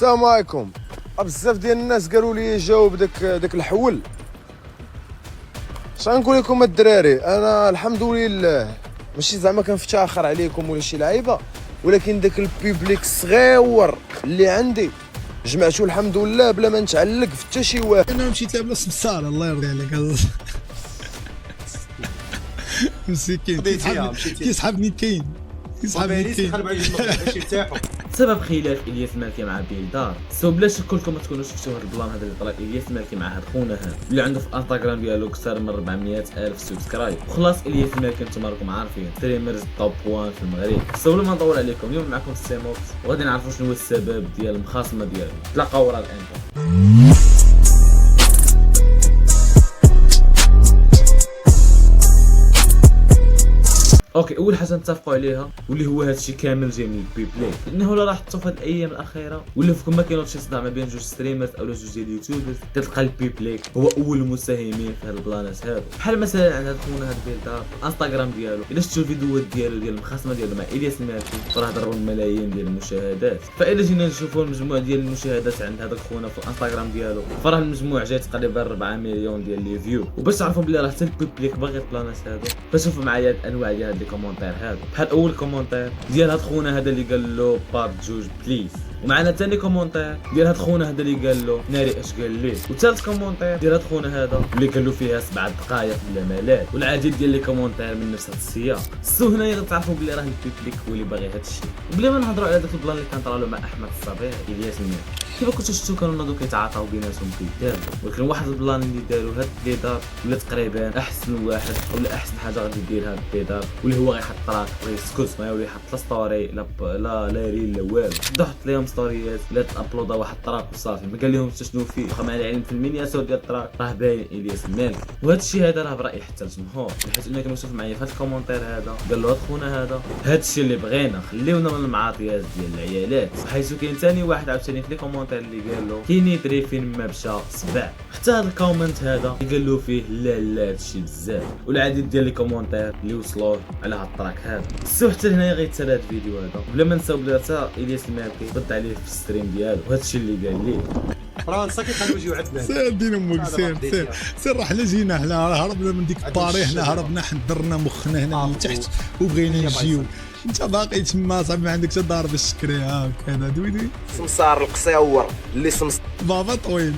السلام عليكم. بزاف ديال الناس قالوا لي جاوب داك الحول. اش غنقول لكم الدراري؟ انا الحمد لله ماشي زعما كنفتخر عليكم ولا شي لعيبه، ولكن داك البيبليك الصغيور اللي عندي جمعتو الحمد لله بلا ما نتعلق في حتى شي واحد. انا مشيت لعب سمسار الله يرضي عليك. مسكين كيسحبني كاين سبب خلاف الياس مالكي مع بيلدار. سو بلا شك كلكم ما تكونوش شفتوا هذا البلان هذا اللي طلع الياس مالكي مع هاد خونا هذا اللي عنده في انستغرام ديالو اكثر من 400,000 سبسكرايب. وخلاص الياس مالكي نتوما راكم عارفين ستريمرز توب 1 في المغرب. سو بلا ما نطول عليكم اليوم معكم سيموكس وغادي نعرفوا شنو هو السبب ديال المخاصمه ديالو. تلاقاو ورا الانترو. اوكي، اول حاجه نتفقوا عليها واللي هو هادشي كامل جاي من البيبليك، لانه لا لاحظتوا في هاد الايام الاخيره ولا فيكم ما كاينوش شي صداع ما بين جوج ستريمرز او جوج ديال اليوتيوبرز، تلقى البيبليك هو اول المساهمين في هاد البلانات هادو. بحال مثلا عند هاد خونا هاد بيلدار الانستغرام ديالو، الا شفتوا الفيديوهات ديالو ديال المخاصمه ديالو مع الياس مالكي راه ضربوا الملايين ديال المشاهدات. فاذا جينا نشوفوا المجموع ديال المشاهدات عند هذا خونا في الانستغرام ديالو، فراه المجموع جاي تقريبا 4 مليون ديال لي فيو. وباش تعرفوا بلي راه حتى البيبليك باغي البلانات هادو، فشوفوا معايا الانواع ديال هاد لي كومونتير هادو. بحال اول كومونتير ديال هاد خونا هذا اللي قال له بارت جوج بليز، ومعنا ثاني كومونتير ديال هاد خونا هذا اللي قال له ناري اش قال ليه، وثالث كومونتير ديال هاد خونا هذا اللي قال له فيها 7 دقائق بلا ملل، والعديد ديال لي كومونتير من نفس هاد السياق. سو هنايا تعرفوا بلي راه البيبليك هو اللي باغي هاد الشيء. وبلا ما نهضروا على داك البلان اللي كان طرا له مع احمد الصبير الياس مالكي، كيف كنتو شفتوا كانوا ناضو كيتعاطاو بيناتهم كيداروا، ولكن واحد البلان اللي داروا هاد البيدار ولا تقريبا احسن واحد ولا احسن حاجه غادي يدير هاد البيدار، واللي هو غيحط راك ويسكت ما يولي يحط لا ستوري لا ريل لا والو، بدا حط لهم ستوريات لا تابلودا واحد التراك وصافي، ما قال لهم حتى شنو فيه. واخا مع العلم في المينياتور ديال التراك راه باين الياس مالكي، وهذا الشيء هذا راه برايي حتى الجمهور، بحيث انك نشوف معايا في هذا الكومونتير هذا قال له هاد خونا هذا الشيء اللي بغينا، خليونا من المعاطيات ديال العيالات. حيث كاين ثاني واحد عاوتاني في لي كومونتير اللي قال له كاين يدري فين ما مشى سبع. حتى هذا الكومنت هذا قال له فيه لا هادشي بزاف، والعديد ديال لي كومونتير اللي وصلوه على هاد التراك هذا. سو حتى هنا غيتسالى هذا الفيديو هذا، بلا ما نساو بلي حتى الياس مالكي رد عليه في الستريم ديالو، وهذا الشيء اللي قال ليه فرنسا كيخليو يجيو عندنا. سير دين امك سير حنا جينا حنا هربنا من ديك باري، حنا هربنا حضرنا مخنا هنا من تحت وبغينا نجيو. انت باقي تما صاحبي ما عندكش دار باش تشكري هكذا دويدي سمسار القصيور اللي بابا طويل.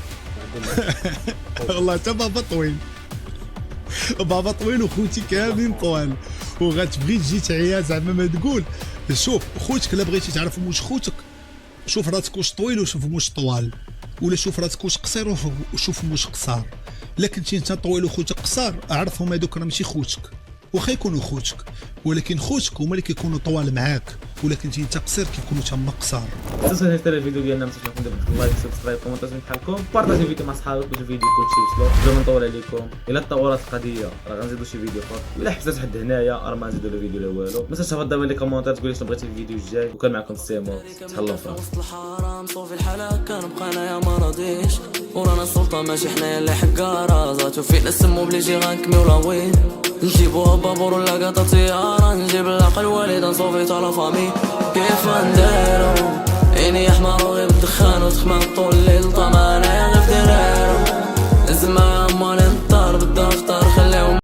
والله حتى بابا طويل وخوتي كاملين طوال، وغتبغي تجي تعيا زعما ما تقول شوف خوتك الا بغيتي تعرف واش خوتك، شوف راسك واش طويل وشوف واش طوال، ولا شوف راسك واش قصير وشوف واش قصار. لكن كنتي انت طويل وخوتك قصار، اعرفهم هذوك راه ماشي خوتك، واخا يكونوا خوتك، ولكن خوتك هما اللي كيكونوا طوال معاك، ولكن انت قصير كيكونوا تما قصار. خصوصا هذا الفيديو ديالنا ما تنساوش نديروا لايك سبسكرايب كومنتات بحالكم، بارطاجيو الفيديو مع صحابك باش الفيديو يكون شي وصلوا. بلا ما نطول عليكم، الا تطورت القضيه راه غنزيدوا شي فيديو اخر، الا حبست حد هنايا راه ما نزيدوا له فيديو لا والو. ما تنساش تهبط دابا لي كومنتات تقول لي شنو بغيتي الفيديو الجاي، وكان معكم سيمو. تهلاو في وسط الحرام صوفي الحلا كنبقى انايا ما راضيش، ورانا السلطه ماشي حنايا اللي حكاره، زاتو فينا السمو بلي جي غنكميو وين نجيبوها بابور ولا قاطع طياره، نجيب العقل والد نصوفي تاع لا فامي. كيف نديرو عيني احمر وغيب الدخان وتخمام طول الليل، طمانه غير في درارو زعما